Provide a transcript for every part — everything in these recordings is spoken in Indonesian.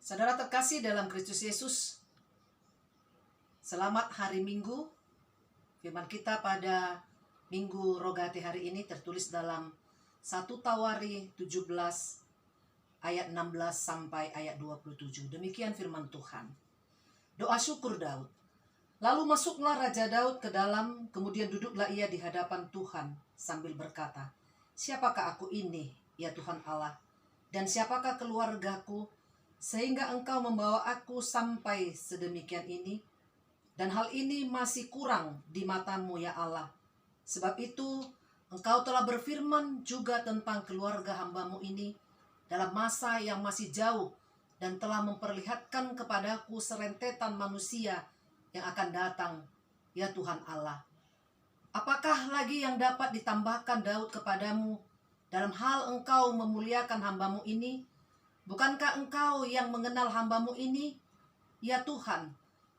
Saudara terkasih dalam Kristus Yesus, selamat hari Minggu. Firman kita pada Minggu Rogate hari ini tertulis dalam 1 Tawari 17 ayat 16 sampai ayat 27. Demikian firman Tuhan. Doa syukur Daud. Lalu masuklah Raja Daud ke dalam, kemudian duduklah ia di hadapan Tuhan sambil berkata, "Siapakah aku ini, ya Tuhan Allah, dan siapakah keluargaku, sehingga Engkau membawa aku sampai sedemikian ini? Dan hal ini masih kurang di mata-Mu, ya Allah. Sebab itu Engkau telah berfirman juga tentang keluarga hamba-Mu ini dalam masa yang masih jauh, dan telah memperlihatkan kepadaku serentetan manusia yang akan datang, ya Tuhan Allah. Apakah lagi yang dapat ditambahkan Daud kepadamu dalam hal Engkau memuliakan hamba-Mu ini? Bukankah Engkau yang mengenal hamba-Mu ini, ya Tuhan?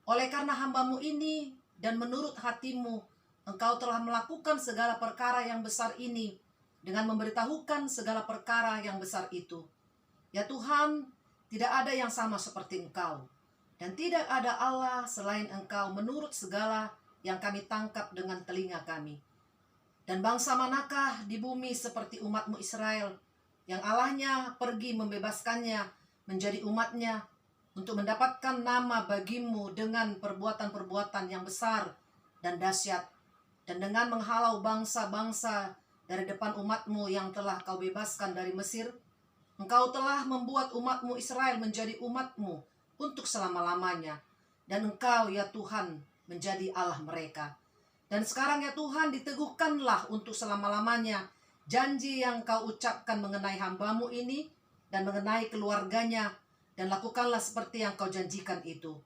Oleh karena hamba-Mu ini dan menurut hati-Mu, Engkau telah melakukan segala perkara yang besar ini dengan memberitahukan segala perkara yang besar itu. Ya Tuhan, tidak ada yang sama seperti Engkau, dan tidak ada Allah selain Engkau menurut segala yang kami tangkap dengan telinga kami. Dan bangsa manakah di bumi seperti umat-Mu Israel, yang Allahnya pergi membebaskannya menjadi umatnya untuk mendapatkan nama bagi-Mu dengan perbuatan-perbuatan yang besar dan dahsyat, dan dengan menghalau bangsa-bangsa dari depan umat-Mu yang telah Kau bebaskan dari Mesir. Engkau telah membuat umat-Mu Israel menjadi umat-Mu untuk selama-lamanya, dan Engkau, ya Tuhan, menjadi Allah mereka. Dan sekarang, ya Tuhan, diteguhkanlah untuk selama-lamanya janji yang Kau ucapkan mengenai hamba-Mu ini dan mengenai keluarganya, dan lakukanlah seperti yang Kau janjikan itu.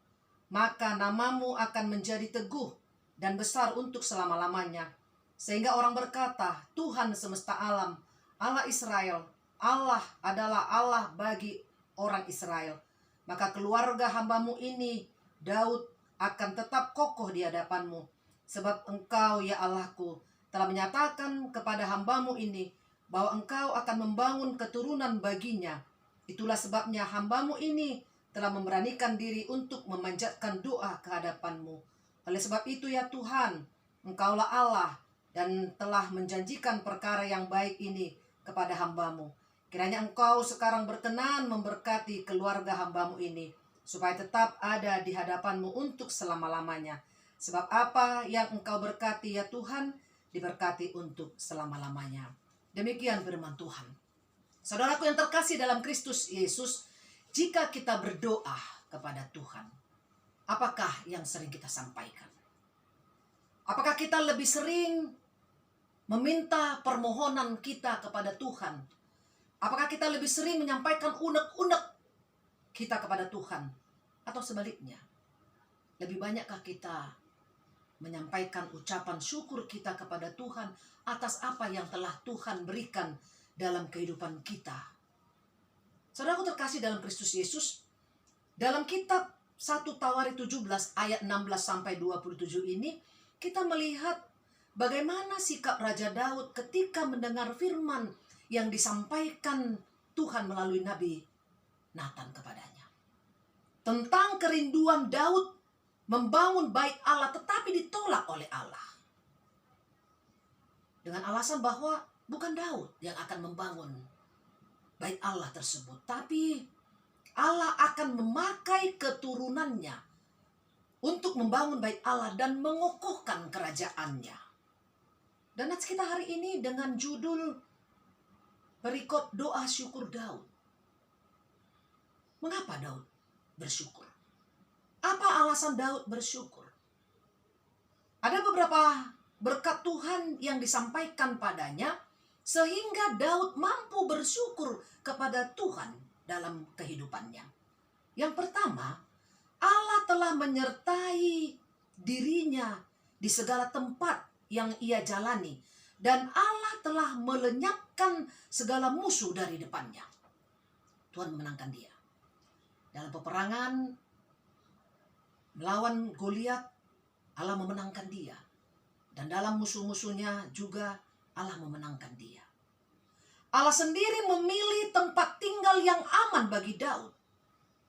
Maka nama-Mu akan menjadi teguh dan besar untuk selama-lamanya, sehingga orang berkata, Tuhan semesta alam, Allah Israel, Allah adalah Allah bagi orang Israel. Maka keluarga hamba-Mu ini, Daud, akan tetap kokoh di hadapan-Mu, sebab Engkau, ya Allahku, telah menyatakan kepada hamba-Mu ini bahwa Engkau akan membangun keturunan baginya. Itulah sebabnya hamba-Mu ini telah memberanikan diri untuk memanjatkan doa ke hadapan-Mu. Oleh sebab itu, ya Tuhan, Engkaulah Allah dan telah menjanjikan perkara yang baik ini kepada hamba-Mu. Kiranya Engkau sekarang berkenan memberkati keluarga hamba-Mu ini, supaya tetap ada di hadapan-Mu untuk selama-lamanya. Sebab apa yang Engkau berkati, ya Tuhan, diberkati untuk selama-lamanya. Demikian firman Tuhan. Saudaraku yang terkasih dalam Kristus Yesus, jika kita berdoa kepada Tuhan, apakah yang sering kita sampaikan? Apakah kita lebih sering meminta permohonan kita kepada Tuhan? Apakah kita lebih sering menyampaikan unek-unek kita kepada Tuhan? Atau sebaliknya, lebih banyakkah kita menyampaikan ucapan syukur kita kepada Tuhan atas apa yang telah Tuhan berikan dalam kehidupan kita? Saudaraku terkasih dalam Kristus Yesus, dalam kitab 1 Tawari 17 ayat 16 sampai 27 ini, kita melihat bagaimana sikap Raja Daud ketika mendengar firman yang disampaikan Tuhan melalui Nabi Nathan kepadanya. Tentang kerinduan Daud membangun bait Allah, tetapi ditolak oleh Allah. Dengan alasan bahwa bukan Daud yang akan membangun bait Allah tersebut, tapi Allah akan memakai keturunannya untuk membangun bait Allah dan mengukuhkan kerajaannya. Dan nats kita hari ini dengan judul perikop doa syukur Daud. Mengapa Daud bersyukur? Apa alasan Daud bersyukur? Ada beberapa berkat Tuhan yang disampaikan padanya, sehingga Daud mampu bersyukur kepada Tuhan dalam kehidupannya. Yang pertama, Allah telah menyertai dirinya di segala tempat yang ia jalani, dan Allah telah melenyapkan segala musuh dari depannya. Tuhan memenangkan dia. Dalam peperangan melawan Goliat, Allah memenangkan dia. Dan dalam musuh-musuhnya juga Allah memenangkan dia. Allah sendiri memilih tempat tinggal yang aman bagi Daud.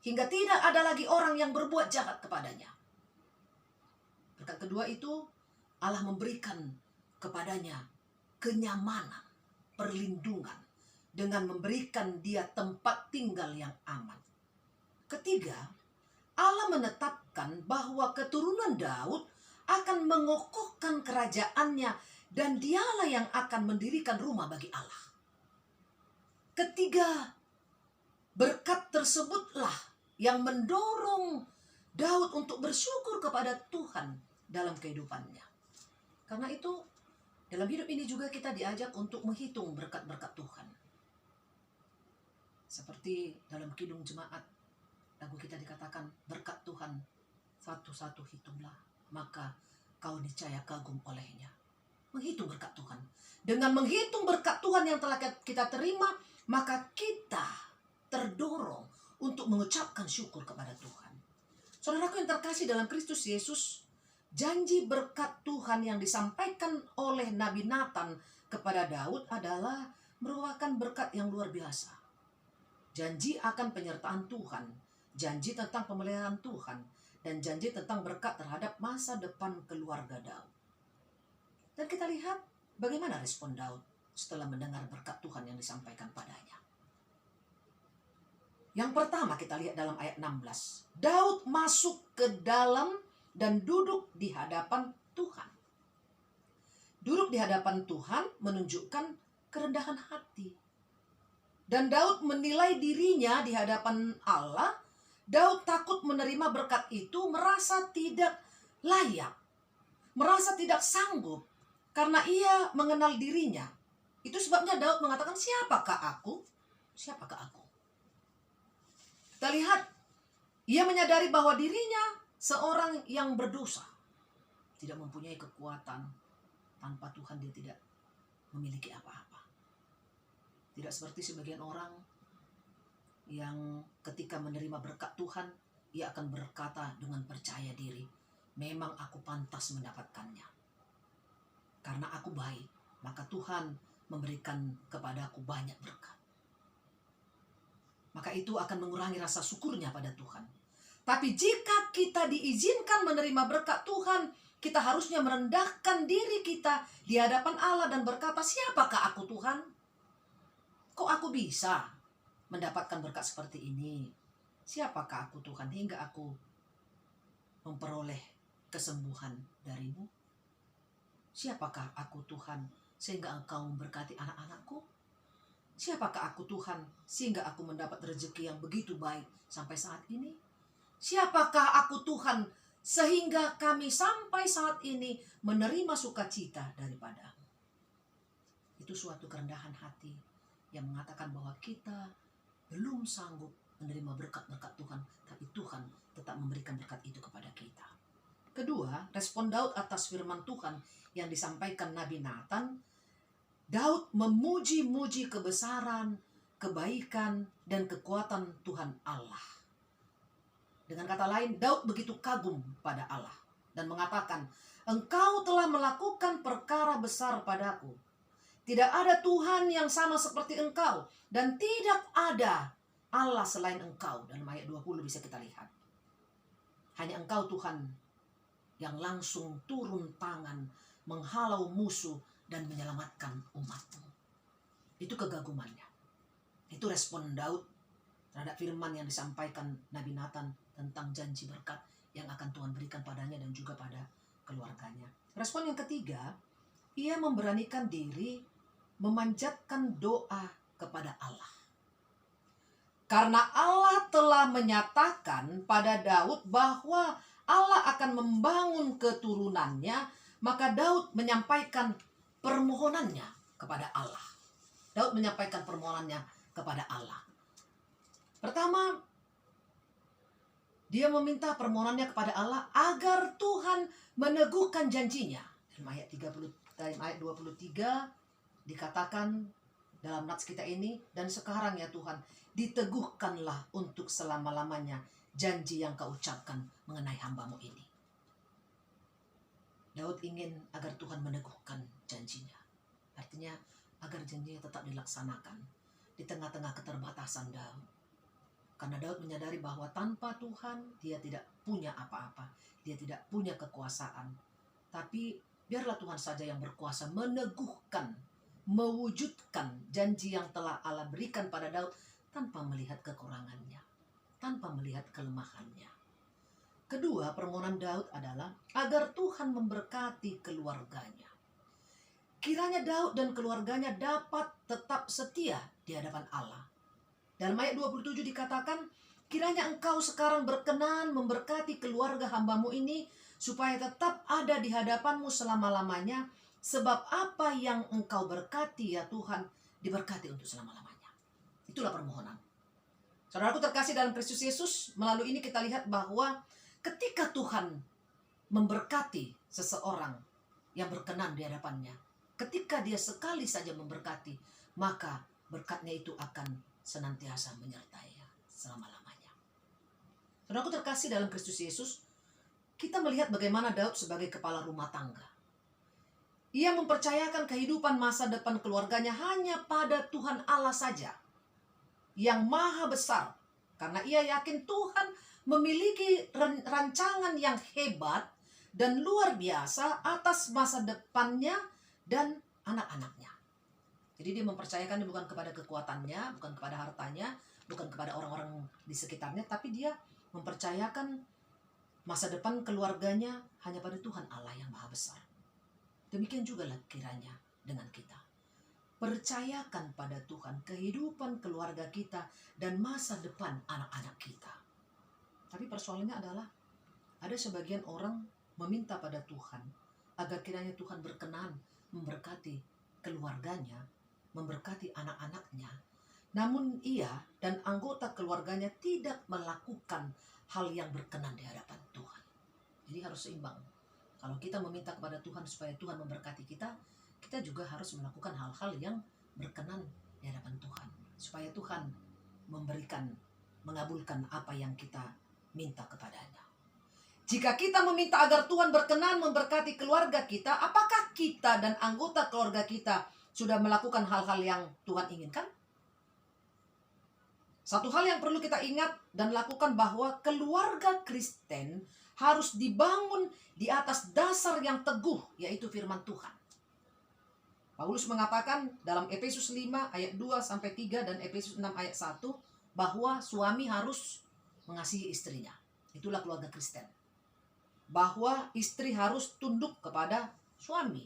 hingga tidak ada lagi orang yang berbuat jahat kepadanya. Berkat kedua itu, Allah memberikan kepadanya kenyamanan, perlindungan, dengan memberikan dia tempat tinggal yang aman. Ketiga, Allah menetapkan bahwa keturunan Daud akan mengokohkan kerajaannya dan dialah yang akan mendirikan rumah bagi Allah. Ketiga, berkat tersebutlah yang mendorong Daud untuk bersyukur kepada Tuhan dalam kehidupannya. Karena itu, dalam hidup ini juga kita diajak untuk menghitung berkat-berkat Tuhan. Seperti dalam Kidung Jemaat, lagu kita dikatakan, berkat Tuhan satu-satu hitunglah, maka kau niscaya kagum olehnya. Menghitung berkat Tuhan. Dengan menghitung berkat Tuhan yang telah kita terima, maka kita terdorong untuk mengucapkan syukur kepada Tuhan. Saudaraku yang terkasih dalam Kristus Yesus, janji berkat Tuhan yang disampaikan oleh Nabi Nathan kepada Daud adalah merupakan berkat yang luar biasa. Janji akan penyertaan Tuhan, janji tentang pemeliharaan Tuhan, dan janji tentang berkat terhadap masa depan keluarga Daud. Dan kita lihat bagaimana respon Daud setelah mendengar berkat Tuhan yang disampaikan padanya. Yang pertama kita lihat dalam ayat 16. Daud masuk ke dalam dan duduk di hadapan Tuhan. Duduk di hadapan Tuhan menunjukkan kerendahan hati. Dan Daud menilai dirinya di hadapan Allah. Daud takut menerima berkat itu, merasa tidak layak, merasa tidak sanggup, karena ia mengenal dirinya. Itu sebabnya Daud mengatakan, siapakah aku? Siapakah aku? Kita lihat, ia menyadari bahwa dirinya seorang yang berdosa, tidak mempunyai kekuatan. Tanpa Tuhan dia tidak memiliki apa-apa. Tidak seperti sebagian orang yang ketika menerima berkat Tuhan, ia akan berkata dengan percaya diri, memang aku pantas mendapatkannya. Karena aku baik, maka Tuhan memberikan kepadaku banyak berkat. Maka itu akan mengurangi rasa syukurnya pada Tuhan. Tapi jika kita diizinkan menerima berkat Tuhan, kita harusnya merendahkan diri kita di hadapan Allah dan berkata, siapakah aku Tuhan? Kok aku bisa mendapatkan berkat seperti ini? Siapakah aku Tuhan hingga aku memperoleh kesembuhan darimu? Siapakah aku Tuhan sehingga engkau memberkati anak-anakku? Siapakah aku Tuhan sehingga aku mendapat rezeki yang begitu baik sampai saat ini? Siapakah aku Tuhan sehingga kami sampai saat ini menerima sukacita daripada-Mu? Itu suatu kerendahan hati yang mengatakan bahwa kita belum sanggup menerima berkat-berkat Tuhan, tapi Tuhan tetap memberikan berkat itu kepada kita. Kedua, respon Daud atas firman Tuhan yang disampaikan Nabi Nathan. Daud memuji-muji kebesaran, kebaikan, dan kekuatan Tuhan Allah. Dengan kata lain, Daud begitu kagum pada Allah dan mengatakan, Engkau telah melakukan perkara besar padaku. Tidak ada Tuhan yang sama seperti Engkau, dan tidak ada Allah selain Engkau. Dalam ayat 20 bisa kita lihat. Hanya Engkau Tuhan yang langsung turun tangan, menghalau musuh, dan menyelamatkan umat-Mu. Itu kegagumannya. Itu respon Daud terhadap firman yang disampaikan Nabi Nathan tentang janji berkat yang akan Tuhan berikan padanya dan juga pada keluarganya. Respon yang ketiga, ia memberanikan diri memanjatkan doa kepada Allah. Karena Allah telah menyatakan pada Daud bahwa Allah akan membangun keturunannya, maka Daud menyampaikan permohonannya kepada Allah. Daud menyampaikan permohonannya kepada Allah. Pertama, dia meminta permohonannya kepada Allah agar Tuhan meneguhkan janjinya. Dalam ayat 23 dikatakan dalam nats kita ini, dan sekarang ya Tuhan, diteguhkanlah untuk selama-lamanya janji yang Kau ucapkan mengenai hamba-Mu ini. Daud ingin agar Tuhan meneguhkan janjinya. Artinya agar janjinya tetap dilaksanakan di tengah-tengah keterbatasan Daud. Karena Daud menyadari bahwa tanpa Tuhan dia tidak punya apa-apa. Dia tidak punya kekuasaan. Tapi biarlah Tuhan saja yang berkuasa meneguhkan, mewujudkan janji yang telah Allah berikan pada Daud tanpa melihat kekurangannya, tanpa melihat kelemahannya. Kedua, permohonan Daud adalah agar Tuhan memberkati keluarganya. Kiranya Daud dan keluarganya dapat tetap setia di hadapan Allah. Dalam ayat 27 dikatakan, kiranya engkau sekarang berkenan memberkati keluarga hambamu ini, supaya tetap ada di hadapanmu selama-lamanya, sebab apa yang engkau berkati ya Tuhan, diberkati untuk selama-lamanya. Itulah permohonan. Saudaraku terkasih dalam Kristus Yesus, melalui ini kita lihat bahwa ketika Tuhan memberkati seseorang yang berkenan di hadapannya, ketika dia sekali saja memberkati, maka berkatnya itu akan senantiasa menyertai selama-lamanya. Saudaraku terkasih dalam Kristus Yesus, kita melihat bagaimana Daud sebagai kepala rumah tangga. Ia mempercayakan kehidupan masa depan keluarganya hanya pada Tuhan Allah saja, yang maha besar. Karena ia yakin Tuhan memiliki rancangan yang hebat dan luar biasa atas masa depannya dan anak-anaknya. Jadi dia mempercayakan bukan kepada kekuatannya, bukan kepada hartanya, bukan kepada orang-orang di sekitarnya, tapi dia mempercayakan masa depan keluarganya hanya pada Tuhan Allah yang maha besar. Demikian juga lah kiranya dengan kita. Percayakan pada Tuhan kehidupan keluarga kita dan masa depan anak-anak kita. Tapi persoalannya adalah ada sebagian orang meminta pada Tuhan agar kiranya Tuhan berkenan memberkati keluarganya, memberkati anak-anaknya. Namun ia dan anggota keluarganya tidak melakukan hal yang berkenan di hadapan Tuhan. Jadi harus seimbang. Kalau kita meminta kepada Tuhan supaya Tuhan memberkati kita, kita juga harus melakukan hal-hal yang berkenan di hadapan Tuhan. Supaya Tuhan mengabulkan apa yang kita minta kepadanya. Jika kita meminta agar Tuhan berkenan memberkati keluarga kita, apakah kita dan anggota keluarga kita sudah melakukan hal-hal yang Tuhan inginkan? Satu hal yang perlu kita ingat dan lakukan bahwa keluarga Kristen harus dibangun di atas dasar yang teguh, yaitu firman Tuhan. Paulus mengatakan dalam Efesus 5 ayat 2-3 dan Efesus 6 ayat 1 bahwa suami harus mengasihi istrinya. Itulah keluarga Kristen. Bahwa istri harus tunduk kepada suami.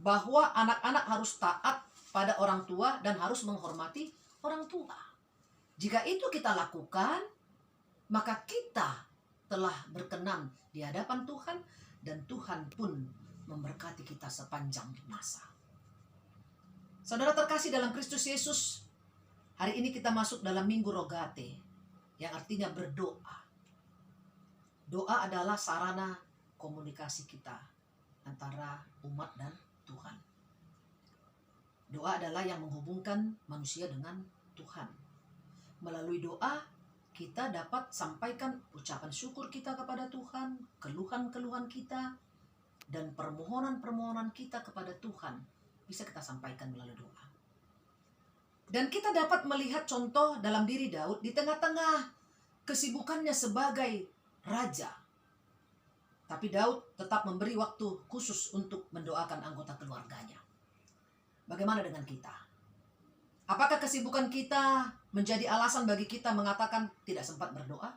Bahwa anak-anak harus taat pada orang tua dan harus menghormati orang tua. Jika itu kita lakukan, maka kita telah berkenan di hadapan Tuhan dan Tuhan pun memberkati kita sepanjang masa. Saudara terkasih dalam Kristus Yesus, hari ini kita masuk dalam Minggu Rogate, yang artinya berdoa. Doa adalah sarana komunikasi kita antara umat dan Tuhan. Doa adalah yang menghubungkan manusia dengan Tuhan. Melalui doa, kita dapat sampaikan ucapan syukur kita kepada Tuhan, keluhan-keluhan kita, dan permohonan-permohonan kita kepada Tuhan bisa kita sampaikan melalui doa. Dan kita dapat melihat contoh dalam diri Daud di tengah-tengah kesibukannya sebagai raja. Tapi Daud tetap memberi waktu khusus untuk mendoakan anggota keluarganya. Bagaimana dengan kita? Apakah kesibukan kita menjadi alasan bagi kita mengatakan tidak sempat berdoa?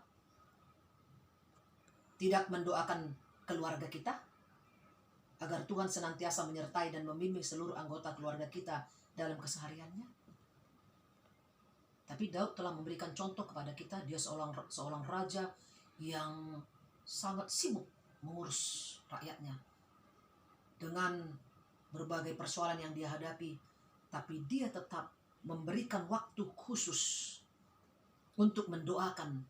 Tidak mendoakan keluarga kita? Agar Tuhan senantiasa menyertai dan membimbing seluruh anggota keluarga kita dalam kesehariannya? Tapi Daud telah memberikan contoh kepada kita. Dia seorang raja yang sangat sibuk mengurus rakyatnya dengan berbagai persoalan yang dia hadapi. Tapi dia tetap memberikan waktu khusus untuk mendoakan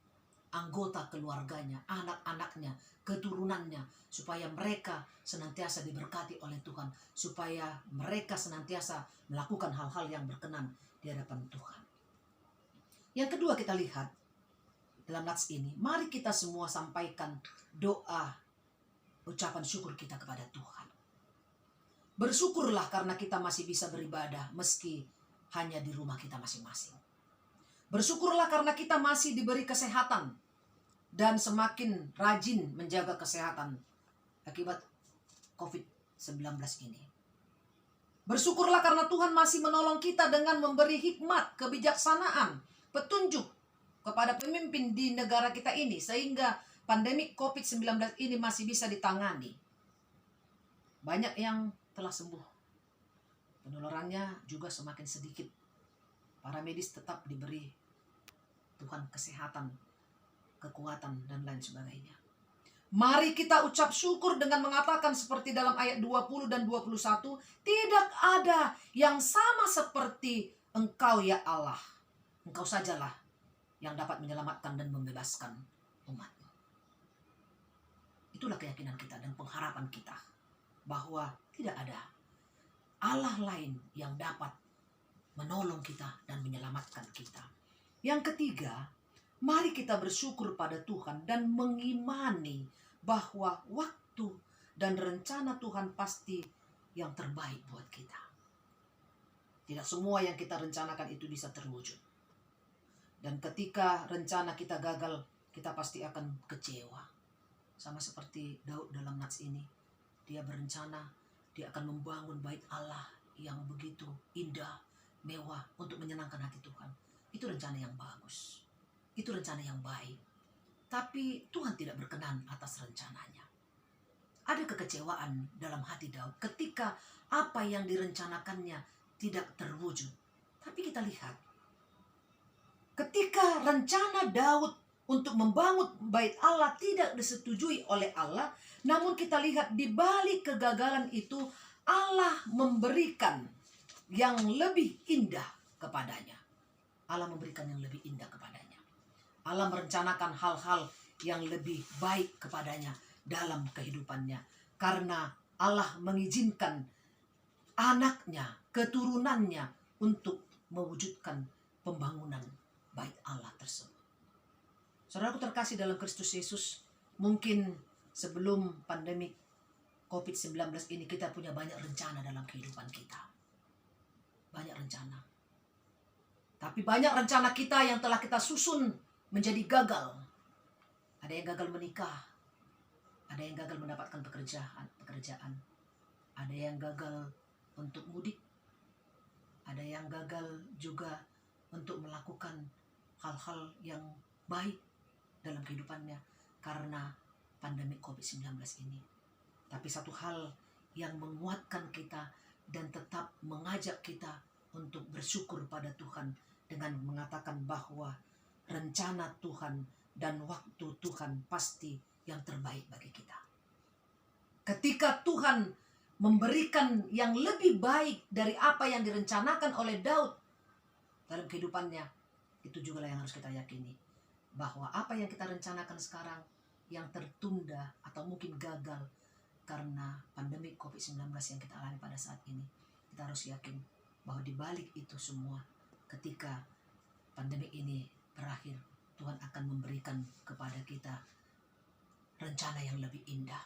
anggota keluarganya, anak-anaknya, keturunannya, supaya mereka senantiasa diberkati oleh Tuhan, supaya mereka senantiasa melakukan hal-hal yang berkenan di hadapan Tuhan. Yang kedua kita lihat dalam nats ini, mari kita semua sampaikan doa, ucapan syukur kita kepada Tuhan. Bersyukurlah karena kita masih bisa beribadah meski hanya di rumah kita masing-masing. Bersyukurlah karena kita masih diberi kesehatan dan semakin rajin menjaga kesehatan akibat COVID-19 ini. Bersyukurlah karena Tuhan masih menolong kita dengan memberi hikmat, kebijaksanaan, petunjuk kepada pemimpin di negara kita ini, sehingga pandemi COVID-19 ini masih bisa ditangani. Banyak yang telah sembuh. Penularannya juga semakin sedikit. Para medis tetap diberi Tuhan kesehatan, kekuatan, dan lain sebagainya. Mari kita ucap syukur dengan mengatakan seperti dalam ayat 20 dan 21, tidak ada yang sama seperti Engkau ya Allah. Engkau sajalah yang dapat menyelamatkan dan membebaskan umat-Mu. Itulah keyakinan kita dan pengharapan kita, bahwa tidak ada Allah lain yang dapat menolong kita dan menyelamatkan kita. Yang ketiga, mari kita bersyukur pada Tuhan dan mengimani bahwa waktu dan rencana Tuhan pasti yang terbaik buat kita. Tidak semua yang kita rencanakan itu bisa terwujud. Dan ketika rencana kita gagal, kita pasti akan kecewa. Sama seperti Daud dalam nats ini. Dia berencana, dia akan membangun bait Allah yang begitu indah, mewah untuk menyenangkan hati Tuhan. Itu rencana yang bagus. Itu rencana yang baik. Tapi Tuhan tidak berkenan atas rencananya. Ada kekecewaan dalam hati Daud ketika apa yang direncanakannya tidak terwujud. Tapi kita lihat, ketika rencana Daud untuk membangun bait Allah tidak disetujui oleh Allah, namun kita lihat di balik kegagalan itu Allah memberikan yang lebih indah kepadanya. Allah memberikan yang lebih indah kepadanya. Allah merencanakan hal-hal yang lebih baik kepadanya dalam kehidupannya. Karena Allah mengizinkan anaknya, keturunannya untuk mewujudkan pembangunan bait Allah tersebut. Saudaraku terkasih dalam Kristus Yesus, mungkin sebelum pandemi COVID-19 ini kita punya banyak rencana dalam kehidupan kita. Banyak rencana. Tapi banyak rencana kita yang telah kita susun menjadi gagal. Ada yang gagal menikah. Ada yang gagal mendapatkan pekerjaan. Ada yang gagal untuk mudik. Ada yang gagal juga untuk melakukan hal-hal yang baik dalam kehidupannya karena pandemi COVID-19 ini. Tapi satu hal yang menguatkan kita dan tetap mengajak kita untuk bersyukur pada Tuhan dengan mengatakan bahwa rencana Tuhan dan waktu Tuhan pasti yang terbaik bagi kita. Ketika Tuhan memberikan yang lebih baik dari apa yang direncanakan oleh Daud dalam kehidupannya, itu juga yang harus kita yakini. Bahwa apa yang kita rencanakan sekarang yang tertunda atau mungkin gagal karena pandemi COVID-19 yang kita alami pada saat ini, kita harus yakin bahwa di balik itu semua, ketika pandemi ini berakhir, Tuhan akan memberikan kepada kita rencana yang lebih indah.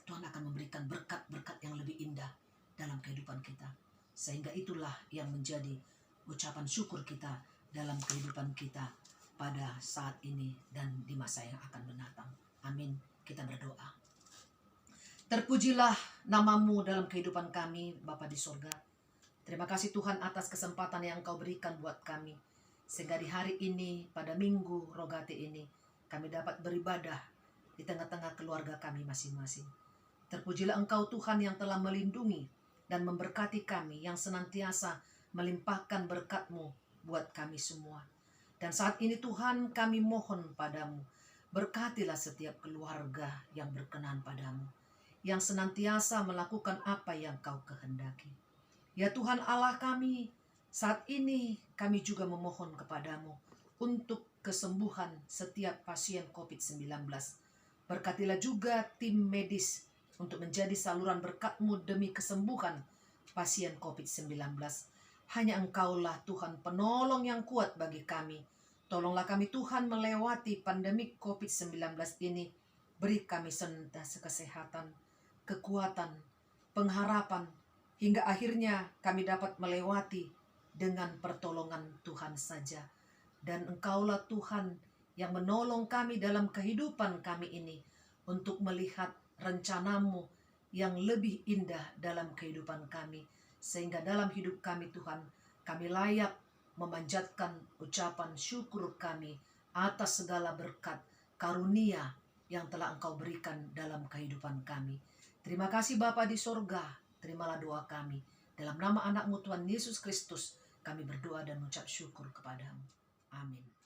Tuhan akan memberikan berkat-berkat yang lebih indah dalam kehidupan kita. Sehingga itulah yang menjadi ucapan syukur kita dalam kehidupan kita pada saat ini dan di masa yang akan mendatang. Amin. Kita berdoa. Terpujilah nama-Mu dalam kehidupan kami, Bapa di surga. Terima kasih Tuhan atas kesempatan yang Engkau berikan buat kami. Sehingga di hari ini, pada Minggu Rogate ini, kami dapat beribadah di tengah-tengah keluarga kami masing-masing. Terpujilah Engkau Tuhan yang telah melindungi dan memberkati kami, yang senantiasa melimpahkan berkat-Mu buat kami semua. Dan saat ini Tuhan, kami mohon padamu, berkatilah setiap keluarga yang berkenan padamu, yang senantiasa melakukan apa yang Kau kehendaki. Ya Tuhan Allah kami, saat ini kami juga memohon kepadamu untuk kesembuhan setiap pasien COVID-19. Berkatilah juga tim medis untuk menjadi saluran berkat-Mu demi kesembuhan pasien COVID-19. Hanya Engkaulah Tuhan penolong yang kuat bagi kami. Tolonglah kami Tuhan melewati pandemi COVID-19 ini. Beri kami senantiasa kesehatan, kekuatan, pengharapan, hingga akhirnya kami dapat melewati dengan pertolongan Tuhan saja. Dan Engkaulah Tuhan yang menolong kami dalam kehidupan kami ini untuk melihat rencana-Mu yang lebih indah dalam kehidupan kami. Sehingga dalam hidup kami Tuhan, kami layak memanjatkan ucapan syukur kami atas segala berkat karunia yang telah Engkau berikan dalam kehidupan kami. Terima kasih Bapa di sorga, terimalah doa kami. Dalam nama anak-Mu Tuhan Yesus Kristus, kami berdoa dan mengucap syukur kepadamu. Amin.